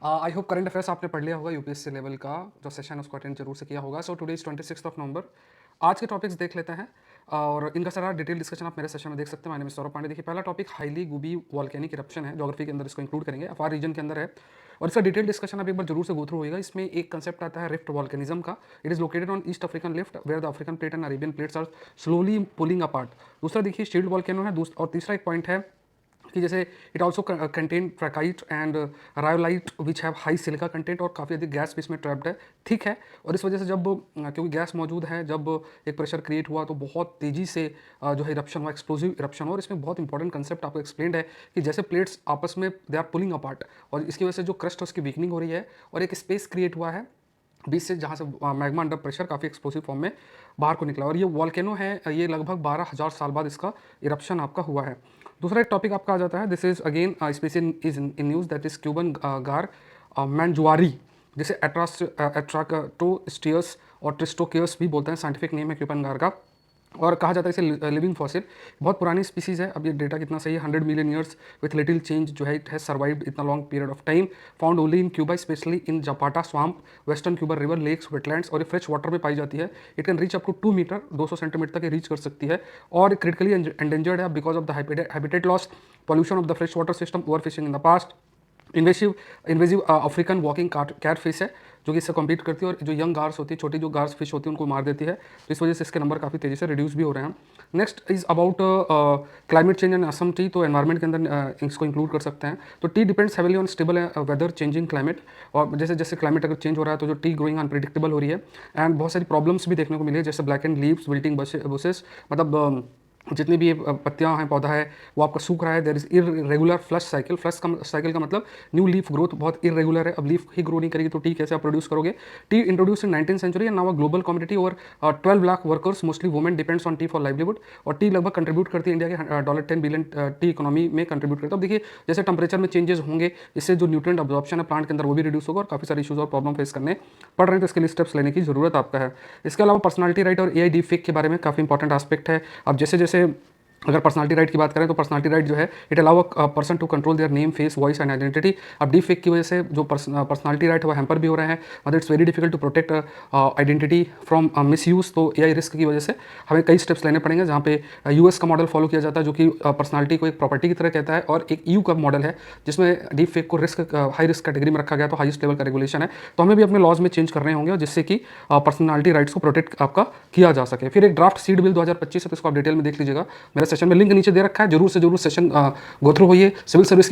I hope current affairs आपने पढ़ लिया होगा यूपीएससी लेवल का जो सेशन है उसको अटेंड जरूर से किया होगा। सो टुडे इज 26 नवंबर। आज के टॉपिक्स देख लेते हैं और इनका सारा डिटेल डिस्कशन आप मेरे सेशन में देख सकते हैं। My name is Saurabh Pandey. देखिए, पहला टॉपिक हाईली गुबी वॉल्केनिक इरप्शन है। ज्योग्राफी के अंदर इसको इंक्लूड करेंगे, अफार रीजन के अंदर है और इसका डिटेल डिस्कशन आप एक बार जरूर से गो थ्रू होगा। इसमें एक कंसेप्ट आता है रिफ्ट वॉल्केनिज्म का। It is located on East African rift where the African plate and Arabian plates are slowly pulling apart. दूसरा देखिए शील्ड वॉल्केनो है। और तीसरा एक पॉइंट है कि जैसे it also contain trachyte and rhyolite which have high silica content और काफ़ी अधिक गैस भी इसमें ट्रैप्ड है, ठीक है। और इस वजह से जब क्योंकि गैस मौजूद है, जब एक प्रेशर क्रिएट हुआ तो बहुत तेज़ी से जो है इरप्शन हुआ, एक्सप्लोजिव इरप्शन। और इसमें बहुत इंपॉर्टेंट कंसेप्ट आपको एक्सप्लेंड है कि जैसे प्लेट्स आपस में दे आर पुलिंग अपार्ट और इसकी वजह से जो क्रस्ट है उसकी वीकनिंग हो रही है और एक स्पेस क्रिएट हुआ है बीच से, जहाँ से मैग्मा अंडर प्रेशर काफ़ी एक्सप्लोसिव फॉर्म में बाहर को निकला। और ये वॉल्केनो है, ये लगभग 12,000 साल बाद इसका इरप्शन आपका हुआ है। दूसरा एक टॉपिक आपका आ जाता है, this is again special is in news, that is Cuban गार मैंजुआरी, जिसे एट्राक्टोस्टियस और ट्रिस्टोकियस भी बोलते हैं। साइंटिफिक नेम है क्यूबन गार का और कहा जाता है इसे लिविंग फॉसिल। बहुत पुरानी स्पीसीज है। अब ये डेटा कितना सही है, 100 million years with little change जो है इट हैज सर्वाइव्ड इतना long period of time. Found only in Cuba, specially in Zapata swamp, western Cuba river, lakes, wetlands और ये फ्रेश वाटर में पाई जाती है। It can reach up to 2 metre, 200 centimetre तक ये रीच कर सकती है और क्रिटिकली एंडेंजर्ड है because of the habitat loss, pollution of the fresh water system, over fishing in the past. Invasive African walking cat fish है जो कि इससे कम्पीट करती है और जो यंग गार्स होती है, छोटी जो गार्स फिश होती है, उनको मार देती है। तो इस वजह से इसके नंबर काफ़ी तेज़ी से रिड्यूस भी हो रहे हैं। Next is about climate change and Assam tea. तो एनवायरमेंट के अंदर इसको इंक्लूड कर सकते हैं। तो tea depends heavily on stable weather, changing climate. और जैसे जैसे क्लाइमेट अगर चेंज हो रहा है तो जो टी ग्रोइंग अनप्रिडिक्टेबल हो रही है एंड बहुत सारी प्रॉब्लम्स भी देखने को मिली है, जैसे black and leaves, wilting bushes, मतलब जितनी भी पत्तियां हैं, पौधा है, वो आपका सूख रहा है। There is irregular flush cycle. Flush cycle का मतलब न्यू लीफ ग्रोथ बहुत इरेगुलर है। अब लीफ ही ग्रो नहीं करेगी तो टी कैसे आप प्रोड्यूस करोगे। Tea introduce in 19th century and now a global community और 12 lakh workers, mostly women, depends on tea for livelihood. और टी लगभग कंट्रीब्यूट करती है इंडिया के $10 बिलियन टी इकोनॉमी में कंट्रीब्यूट करता है। अब देखिए जैसे टेम्परेचर में चेंजेस होंगे, इससे जो न्यूट्रिएंट अब्जॉर्प्शन है प्लांट के अंदर वो भी रिड्यूस होगा और काफ़ी सारे इशूज और प्रॉब्लम फेस करने पड़ रहे हैं। तो इसके लिए स्टेप्स लेने की जरूरत आपका है। इसके अलावा पर्सनालिटी राइट और एआई डीप फेक के बारे में काफ़ी इंपॉर्टेंट एस्पेक्ट है। अब जैसे जैसे अगर पर्सनालिटी राइट की बात करें तो पर्सनालिटी राइट जो है it allow a person to control their name, face, voice and identity. अब डीप फेक की वजह से जो पर्सनालिटी राइट है वो हैम्पर भी हो रहे हैं। मतलब it's very difficult to protect identity from misuse. तो एआई रिस्क की वजह से हमें कई स्टेप्स लेने पड़ेंगे, जहाँ पे यूएस का मॉडल फॉलो किया जाता है जो कि पर्सनालिटी को एक प्रॉपर्टी की तरह कहता है, और एक यू का मॉडल है जिसमें डीप फेक को हाई रिस्क कैटेगरी में रखा गया, तो हाईएस्ट लेवल का रेगुलेशन है। तो हमें भी अपने लॉज में चेंज करने होंगे जिससे कि पर्सनालिटी राइट्स को प्रोटेक्ट आपका किया जा सके। फिर एक ड्राफ्ट सीड बिल 2025 है, तो इसको आप डिटेल में देख लीजिएगा। मेरा सेशन में लिंक नीचे दे रखा है, जरूर से जरूर सेशन गो थ्रू होइए। Civil service